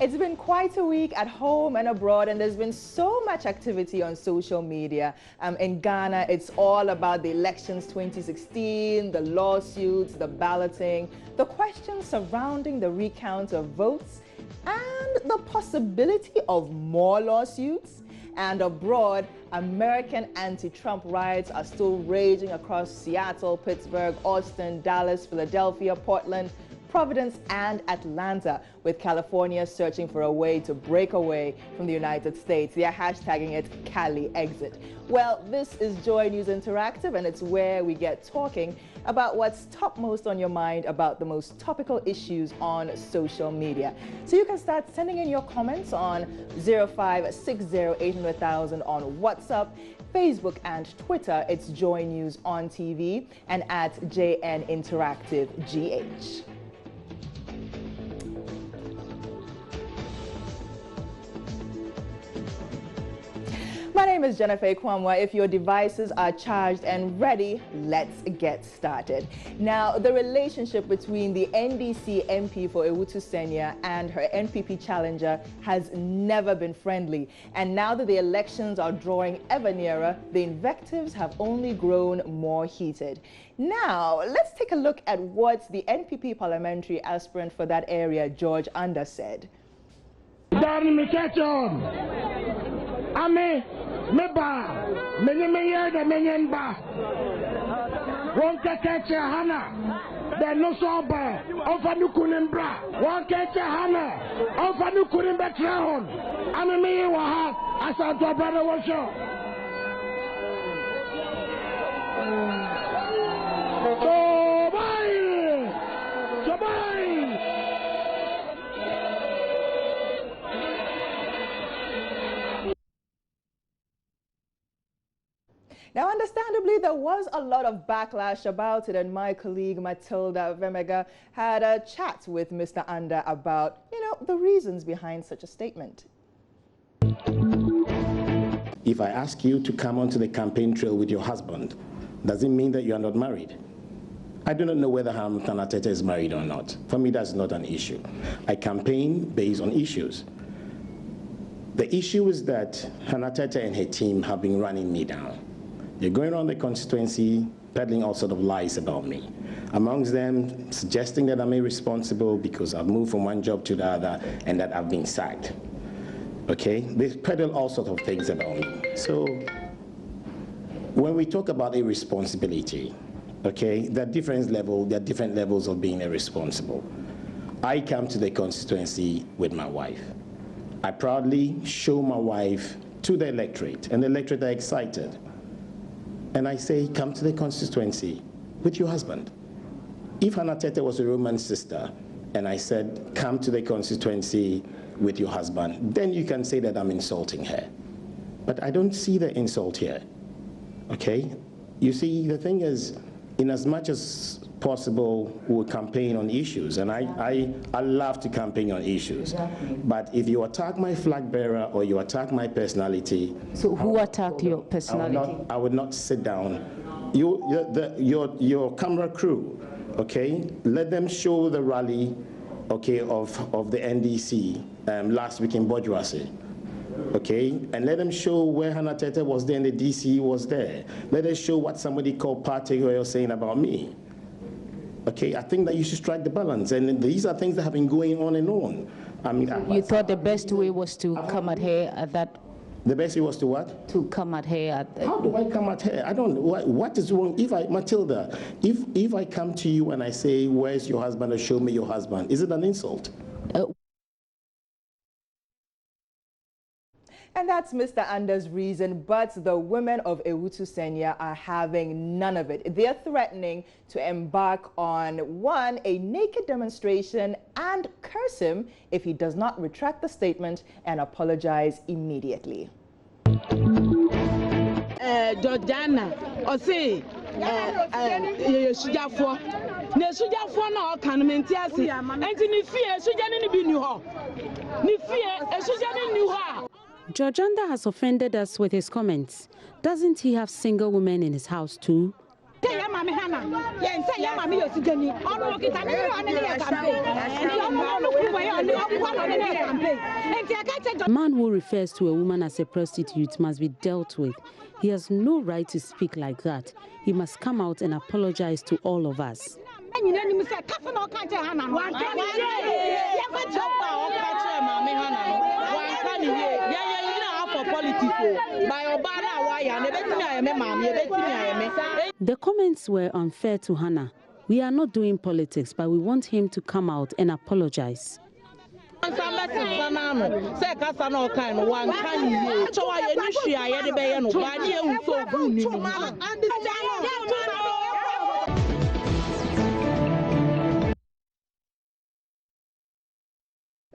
It's been quite a week at home and abroad, and there's been so much activity on social media. In Ghana, it's all about the elections 2016, the lawsuits, the balloting, the questions surrounding the recount of votes, and the possibility of more lawsuits. And abroad, American anti-Trump riots are still raging across Seattle, Pittsburgh, Austin, Dallas, Philadelphia, Portland, Providence, and Atlanta, with California searching for a way to break away from the United States. They are hashtagging it Cali Exit. Well, this is Joy News Interactive, and it's where we get talking about what's topmost on your mind about the most topical issues on social media. So you can start sending in your comments on 0560-800,000 on WhatsApp, Facebook, and Twitter. It's Joy News on TV, and at JN Interactive GH. My name is Jennifer Kwamwa. If your devices are charged and ready, let's get started. Now, the relationship between the NDC MP for Ewutu Senya and her NPP challenger has never been friendly. And now that the elections are drawing ever nearer, the invectives have only grown more heated. Now, let's take a look at what the NPP parliamentary aspirant for that area, George Under, said. Ame meba menye de menyenba won kekeche hana de no so ba ofa nukunembra won kekeche hana ofa nukunimbe trahon ame me wa ha asanto brother wo show so bye Now, understandably, there was a lot of backlash about it, and my colleague Matilda Vemega had a chat with Mr. Under about, the reasons behind such a statement. If I ask you to come onto the campaign trail with your husband, does it mean that you are not married? I do not know whether Hannah Tete is married or not. For me, that's not an issue. I campaign based on issues. The issue is that Hannah Tete and her team have been running me down. They're going around the constituency, peddling all sorts of lies about me. Amongst them, suggesting that I'm irresponsible because I've moved from one job to the other and that I've been sacked. Okay? They peddle all sorts of things about me. So, when we talk about irresponsibility, okay, there are different levels of being irresponsible. I come to the constituency with my wife. I proudly show my wife to the electorate, and the electorate are excited. And I say, come to the constituency with your husband. If Hannah Tete was a Roman sister, and I said, come to the constituency with your husband, then you can say that I'm insulting her. But I don't see the insult here, okay? You see, the thing is, in as much as possible, we'll campaign on issues, and I love to campaign on issues. Exactly. But if you attack my flag bearer or you attack my personality... So who attacked your personality? I would not sit down. Your camera crew, okay, let them show the rally, okay, of the NDC last week in Bojuase. Okay, and let them show where Hannah Tete was there and the DC was there. Let us show what somebody called Party was saying about me. Okay, I think that you should strike the balance, and these are things that have been going on and on. I mean, you thought the best way was to come at her at that? The best way was to what? To come at her at that. How do I come at her? I don't know. What is wrong? Matilda, if I come to you and I say, where's your husband, or show me your husband, is it an insult? And that's Mr. Under's reason, but the women of Ewutu Senya are having none of it. They're threatening to embark on, one, a naked demonstration and curse him if he does not retract the statement and apologize immediately. Georgiana, I say, George Under has offended us with his comments. Doesn't he have single women in his house too? Say ya mami Hana. Yen say ya mami Yosigani. Ono kita ni on the campaign. A man who refers to a woman as a prostitute must be dealt with. He has no right to speak like that. He must come out and apologize to all of us. The comments were unfair to Hannah. We are not doing politics, but we want him to come out and apologize.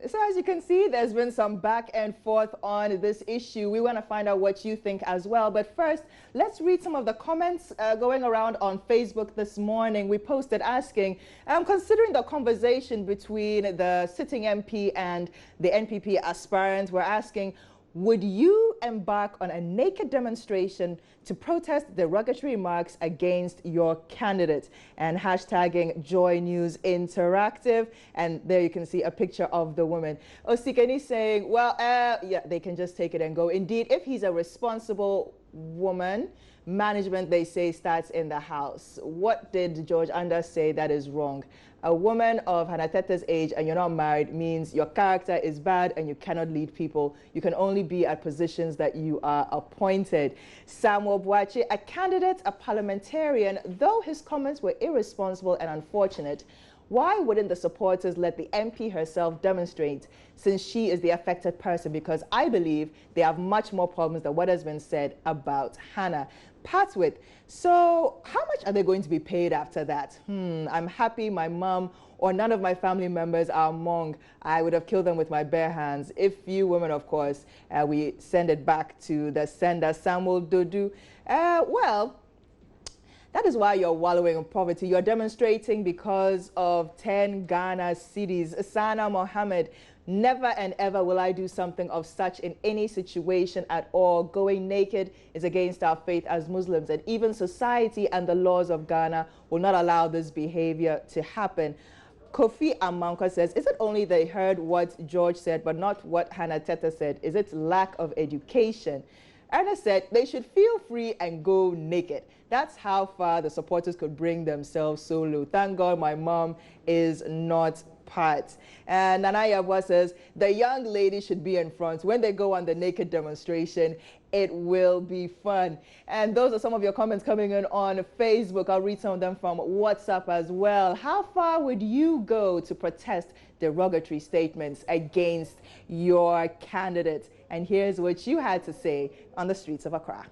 So as you can see, there's been some back and forth on this issue. We want to find out what you think as well. But first, let's read some of the comments going around on Facebook this morning. We posted asking, considering the conversation between the sitting MP and the NPP aspirant, we're asking, would you embark on a naked demonstration to protest derogatory remarks against your candidate? And hashtagging Joy News Interactive. And there you can see a picture of the woman. Osikani saying, well, yeah, they can just take it and go. Indeed, if he's a responsible woman, management, they say, starts in the house. What did George Anders say that is wrong? A woman of Hannah Tete's age and you're not married means your character is bad and you cannot lead people. You can only be at positions that you are appointed. Samuel Boache, a candidate, a parliamentarian, though his comments were irresponsible and unfortunate, why wouldn't the supporters let the MP herself demonstrate, since she is the affected person? Because I believe they have much more problems than what has been said about Hannah. Patwith, so how much are they going to be paid after that? I'm happy my mom or none of my family members are among. I would have killed them with my bare hands. If you women, of course, we send it back to the sender, Samuel Dodu. Well, that is why you're wallowing in poverty. You're demonstrating because of 10 Ghana cedis. Sana Mohammed, never and ever will I do something of such in any situation at all. Going naked is against our faith as Muslims, and even society and the laws of Ghana will not allow this behavior to happen. Kofi Amanka says, is it only they heard what George said but not what Hannah Teta said? Is it lack of education? Ernest said they should feel free and go naked. That's how far the supporters could bring themselves so low. Thank God my mom is not part. And Nanaya says the young lady should be in front. When they go on the naked demonstration, it will be fun. And those are some of your comments coming in on Facebook. I'll read some of them from WhatsApp as well. How far would you go to protest derogatory statements against your candidate? And here's what you had to say on the streets of Accra.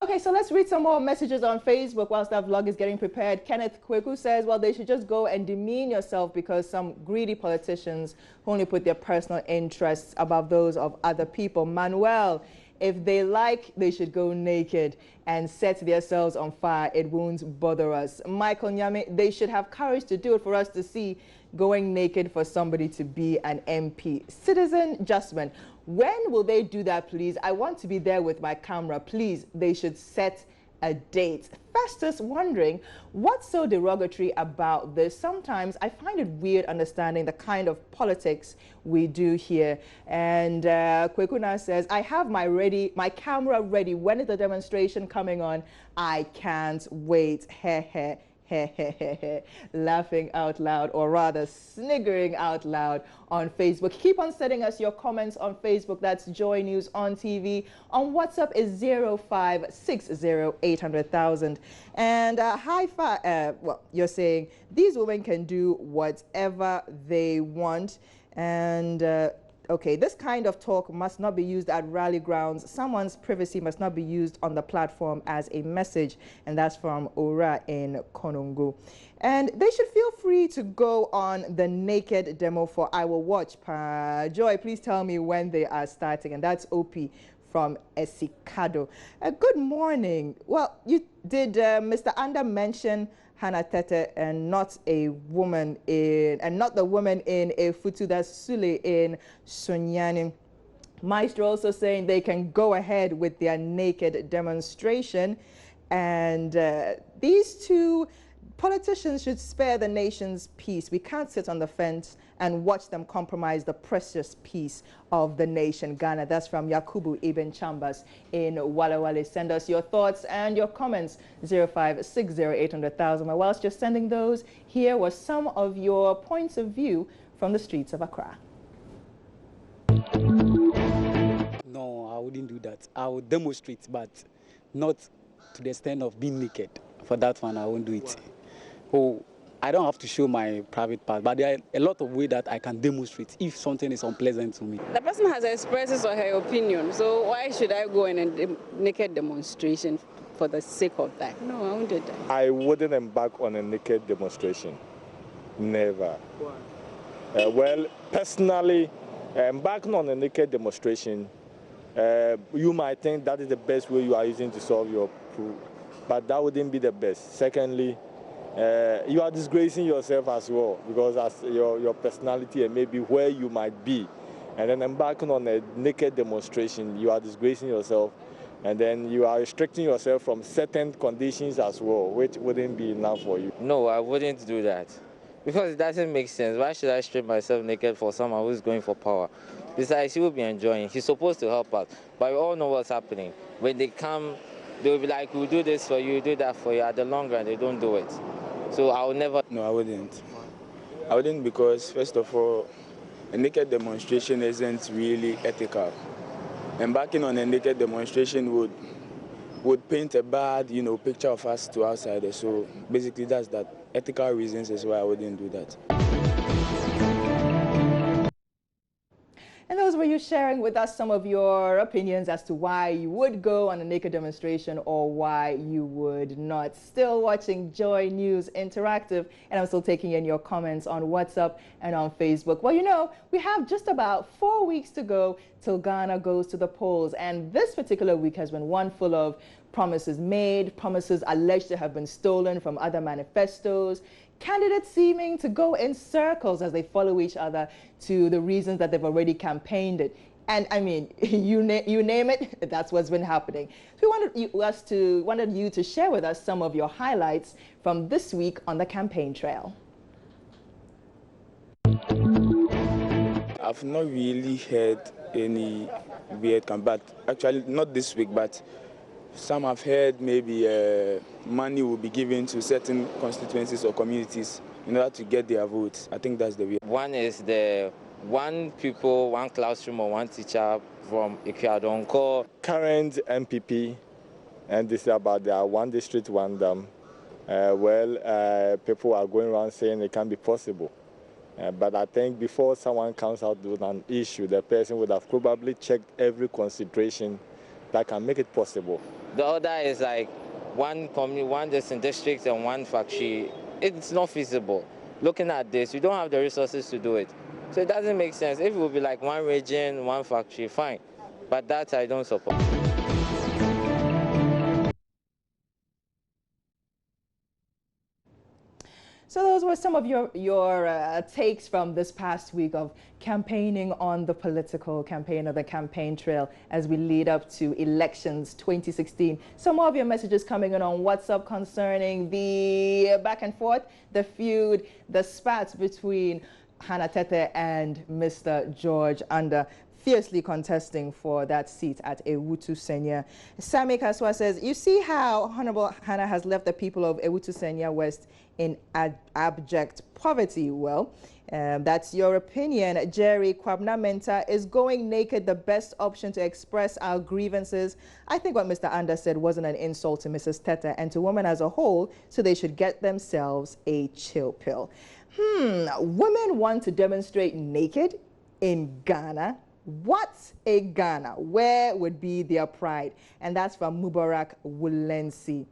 Okay, so let's read some more messages on Facebook whilst that vlog is getting prepared. Kenneth Kweku says, well, they should just go and demean yourself because some greedy politicians only put their personal interests above those of other people. Manuel, if they like, they should go naked and set themselves on fire. It won't bother us. Michael Nyame, they should have courage to do it for us to see, going naked for somebody to be an MP. Citizen Justman, when will they do that, please? I want to be there with my camera. Please, they should set a date. Festus wondering, what's so derogatory about this? Sometimes I find it weird understanding the kind of politics we do here. And Kwekuna says, I have my camera ready. When is the demonstration coming on? I can't wait. Heh heh. Laughing out loud, or rather sniggering out loud on Facebook. Keep on sending us your comments on Facebook. That's Joy News on TV. On WhatsApp is 0560800000. And well, you're saying these women can do whatever they want. And okay, this kind of talk must not be used at rally grounds. Someone's privacy must not be used on the platform as a message. And that's from Ora in Konongo. And they should feel free to go on the naked demo for I Will Watch. Joy, please tell me when they are starting. And that's OP from Esikado. Good morning. Well, you did Mr. Anda mention Hannah Tete and not a woman in, and not the woman in a Futu, that's Sule in Sunyani. Maestro also saying they can go ahead with their naked demonstration, and these two politicians should spare the nation's peace. We can't sit on the fence and watch them compromise the precious peace of the nation, Ghana. That's from Yakubu Ibn Chambers in Wale Wale. Send us your thoughts and your comments, 0560800000. Whilst you're sending those, here were some of your points of view from the streets of Accra. No, I wouldn't do that. I would demonstrate, but not to the extent of being naked. For that one, I won't do it. Oh, I don't have to show my private part, but there are a lot of ways that I can demonstrate if something is unpleasant to me. The person has expressed his or her opinion, so why should I go in a naked demonstration for the sake of that? No, I won't do that. I wouldn't embark on a naked demonstration. Never. Why? Well, personally, embarking on a naked demonstration, you might think that is the best way you are using to solve your problem, but that wouldn't be the best. Secondly, you are disgracing yourself as well, because as your personality and maybe where you might be, and then embarking on a naked demonstration, you are disgracing yourself, and then you are restricting yourself from certain conditions as well, which wouldn't be enough for you. No, I wouldn't do that, because it doesn't make sense. Why should I strip myself naked for someone who's going for power? Besides, he will be enjoying. He's supposed to help us, but we all know what's happening. When they come, they'll be like, we'll do this for you, do that for you. At the long run, they don't do it. So I would never. No, I wouldn't. I wouldn't, because first of all, a naked demonstration isn't really ethical. Embarking on a naked demonstration would paint a bad, picture of us to outsiders. So basically, that's that. Ethical reasons is why I wouldn't do that. And those were you sharing with us some of your opinions as to why you would go on a naked demonstration or why you would not. Still watching Joy News Interactive, and I'm still taking in your comments on WhatsApp and on Facebook. Well, we have just about 4 weeks to go till Ghana goes to the polls, and this particular week has been one full of promises made, promises alleged to have been stolen from other manifestos, candidates seeming to go in circles as they follow each other to the reasons that they've already campaigned it. And I mean, you name it, that's what's been happening. So we wanted you to share with us some of your highlights from this week on the campaign trail. I've not really heard any weird campaign, but actually not this week, but some have heard maybe money will be given to certain constituencies or communities in order to get their votes. I think that's the way. One is the one people, one classroom or one teacher from Ikriadonko. Current MPP, and this is about their one district, one dam. People are going around saying it can't be possible. But I think before someone comes out with an issue, the person would have probably checked every consideration that can make it possible. The other is like one community, one district and one factory. It's not feasible. Looking at this, you don't have the resources to do it. So it doesn't make sense. If it would be like one region, one factory, fine. But that I don't support. So those were some of your takes from this past week of campaigning on the political campaign or the campaign trail as we lead up to elections 2016. Some more of your messages coming in on WhatsApp concerning the back and forth, the feud, the spats between Hannah Tete and Mr. George Under, fiercely contesting for that seat at Ewutu Senya. Sami Kaswa says, you see how Honorable Hannah has left the people of Ewutu Senya West in abject poverty. Well, that's your opinion. Jerry Kwabna Menta, is going naked the best option to express our grievances? I think what Mr. Under said wasn't an insult to Mrs. Tete and to women as a whole, so they should get themselves a chill pill. Women want to demonstrate naked in Ghana. What's a Ghana? Where would be their pride? And that's from Mubarak Wulensi.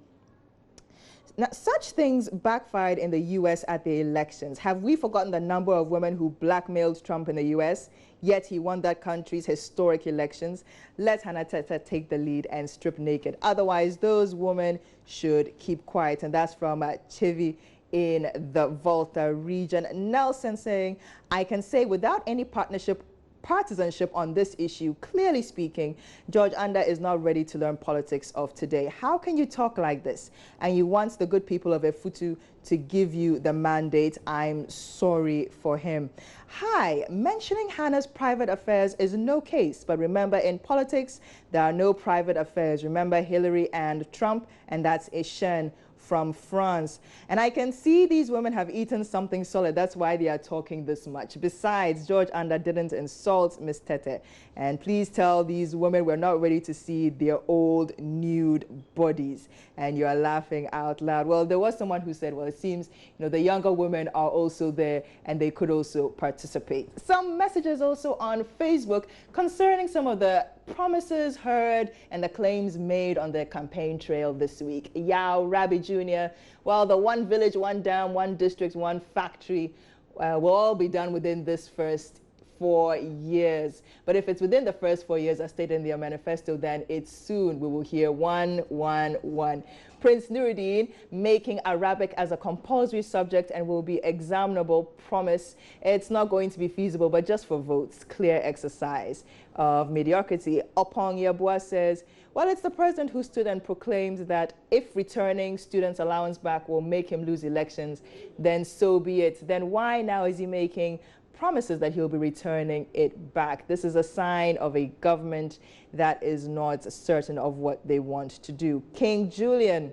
Now, such things backfired in the U.S. at the elections. Have we forgotten the number of women who blackmailed Trump in the U.S., yet he won that country's historic elections? Let Hannah Tete take the lead and strip naked. Otherwise, those women should keep quiet. And that's from Chivi in the Volta region. Nelson saying, I can say without any partisanship on this issue, clearly speaking, George Anda is not ready to learn politics of today. How can you talk like this? And you want the good people of Efutu to give you the mandate. I'm sorry for him. Hi, mentioning Hannah's private affairs is no case, but remember, in politics, there are no private affairs. Remember Hillary and Trump, and that's Etienne from France. And I can see these women have eaten something solid. That's why they are talking this much. Besides, George Anda didn't insult Miss Tete. And please tell these women we're not ready to see their old nude bodies. And you're laughing out loud. Well, there was someone who said, well, it seems, the younger women are also there and they could also participate. Some messages also on Facebook concerning some of the promises heard and the claims made on the campaign trail this week. Yao Rabi Jr., well, the one village, one dam, one district, one factory will all be done within this first 4 years. But if it's within the first 4 years, as stated in their manifesto, then it's soon. We will hear 111. Prince Nuruddin making Arabic as a compulsory subject and will be examinable. Promise it's not going to be feasible, but just for votes. Clear exercise of mediocrity. Opong Yabua says, well, it's the president who stood and proclaimed that if returning students' allowance back will make him lose elections, then so be it. Then why now is he making promises that he'll be returning it back? This is a sign of a government that is not certain of what they want to do. King Julian,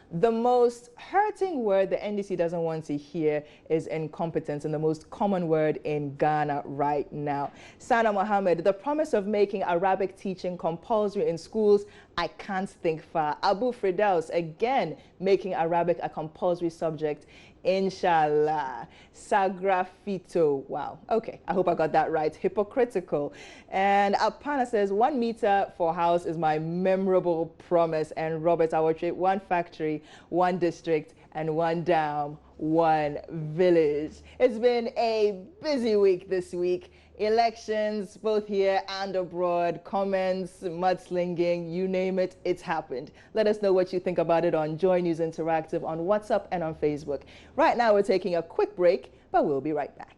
the most hurting word the NDC doesn't want to hear is incompetence, and the most common word in Ghana right now. Sana Mohammed, the promise of making Arabic teaching compulsory in schools, I can't think far. Abu Firdaus, again, making Arabic a compulsory subject. Inshallah. Sagrafito. Wow. Okay. I hope I got that right. Hypocritical. And Apana says, 1 meter for house is my memorable promise. And Robert Awatre, 1 factory, 1 district, and 1 dam, 1 village. It's been a busy week this week. Elections, both here and abroad, comments, mudslinging, you name it, it's happened. Let us know what you think about it on Joy News Interactive on WhatsApp and on Facebook. Right now, we're taking a quick break, but we'll be right back.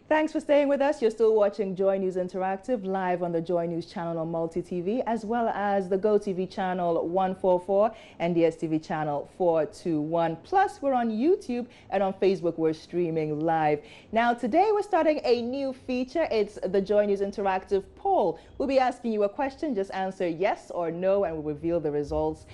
Thanks for staying with us. You're still watching Joy News Interactive live on the Joy News channel on Multi TV, as well as the Go TV channel 144 and DSTV channel 421. Plus, we're on YouTube, and on Facebook, we're streaming live. Now, today, we're starting a new feature. It's the Joy News Interactive poll. We'll be asking you a question. Just answer yes or no, and we'll reveal the results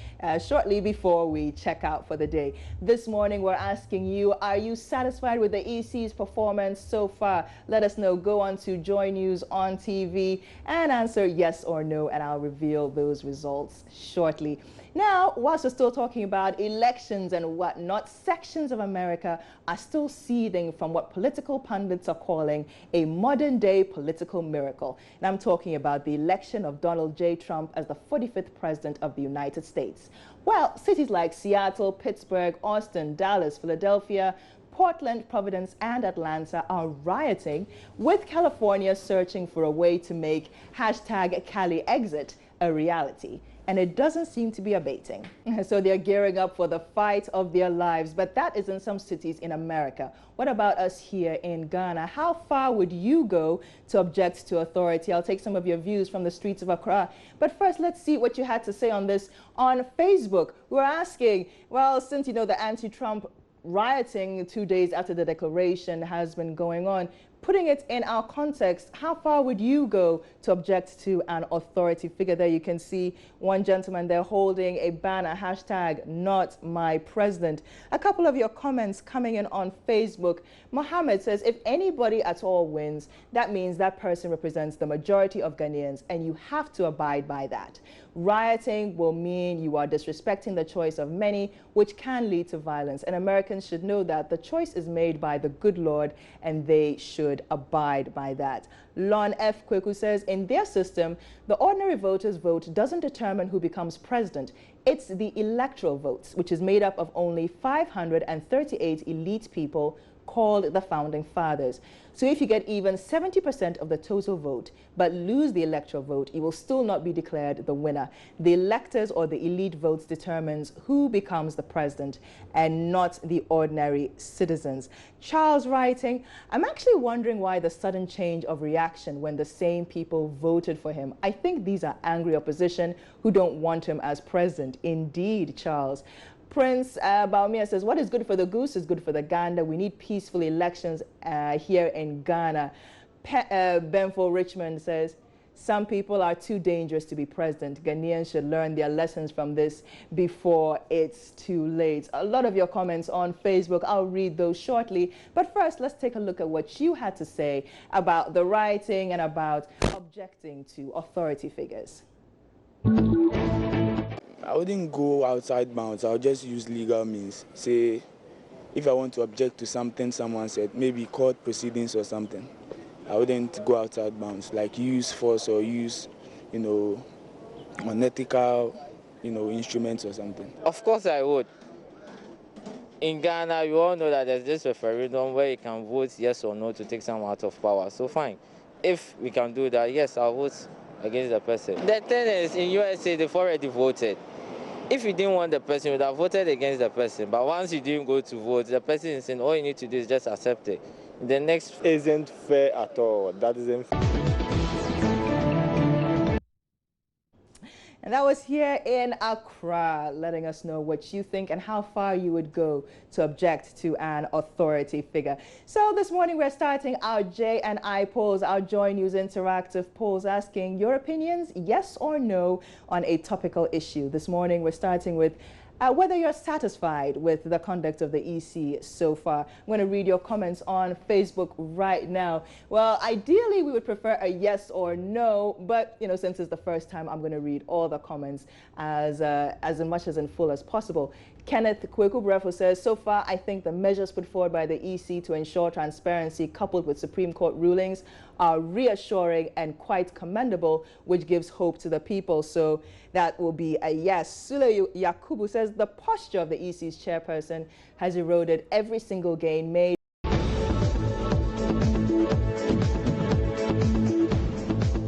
shortly before we check out for the day. This morning, we're asking you, are you satisfied with the EC's performance so far? Let us know. Go on to Joy News on TV and answer yes or no, and I'll reveal those results shortly. Now, whilst we're still talking about elections and whatnot, sections of America are still seething from what political pundits are calling a modern-day political miracle. And I'm talking about the election of Donald J. Trump as the 45th president of the United States. Well, cities like Seattle, Pittsburgh, Austin, Dallas, Philadelphia, Portland, Providence, and Atlanta are rioting, with California searching for a way to make #CaliExit a reality. And it doesn't seem to be abating. So they're gearing up for the fight of their lives. But that is in some cities in America. What about us here in Ghana? How far would you go to object to authority? I'll take some of your views from the streets of Accra. But first, let's see what you had to say on this on Facebook. We're asking, well, since the anti-Trump rioting 2 days after the declaration has been going on, putting it in our context, how far would you go to object to an authority figure? There you can see one gentleman there holding a banner, hashtag not my president. A couple of your comments coming in on Facebook. Mohammed says, if anybody at all wins, that means that person represents the majority of Ghanaians, and you have to abide by that. Rioting will mean you are disrespecting the choice of many, which can lead to violence. And Americans should know that the choice is made by the good Lord, and they should abide by that. Lon F. Kweku says, in their system, the ordinary voters' vote doesn't determine who becomes president. It's the electoral votes, which is made up of only 538 elite people called the Founding Fathers. So if you get even 70% of the total vote, but lose the electoral vote, you will still not be declared the winner. The electors or the elite votes determines who becomes the president, and not the ordinary citizens. Charles writing, I'm actually wondering why the sudden change of reaction when the same people voted for him. I think these are angry opposition who don't want him as president. Indeed, Charles. Prince Baumia says, what is good for the goose is good for the gander. We need peaceful elections here in Ghana. Benfo Richmond says, some people are too dangerous to be president. Ghanaians should learn their lessons from this before it's too late. A lot of your comments on Facebook. I'll read those shortly. But first, let's take a look at what you had to say about the rioting and about objecting to authority figures. I wouldn't go outside bounds. I'll just use legal means. Say, if I want to object to something someone said, maybe court proceedings or something, I wouldn't go outside bounds, like use force or use, unethical, instruments or something. Of course I would. In Ghana, you all know that there's this referendum where you can vote yes or no to take someone out of power. So fine. If we can do that, yes, I'll vote against the person. The thing is, in USA, they've already voted. If you didn't want the person, you would have voted against the person. But once you didn't go to vote, the person is saying all you need to do is just accept it. The next isn't fair at all. That isn't fair. And that was here in Accra, letting us know what you think and how far you would go to object to an authority figure. So this morning we're starting our J&I polls, our Joy News Interactive polls, asking your opinions, yes or no, on a topical issue. This morning we're starting with whether you're satisfied with the conduct of the EC so far. I'm going to read your comments on Facebook right now. Well, ideally, we would prefer a yes or no, but, since it's the first time, I'm going to read all the comments as much as in full as possible. Kenneth Kweku Brefo says, so far, I think the measures put forward by the EC to ensure transparency coupled with Supreme Court rulings are reassuring and quite commendable, which gives hope to the people. So that will be a yes. Sule Yakubu says, the posture of the EC's chairperson has eroded every single gain made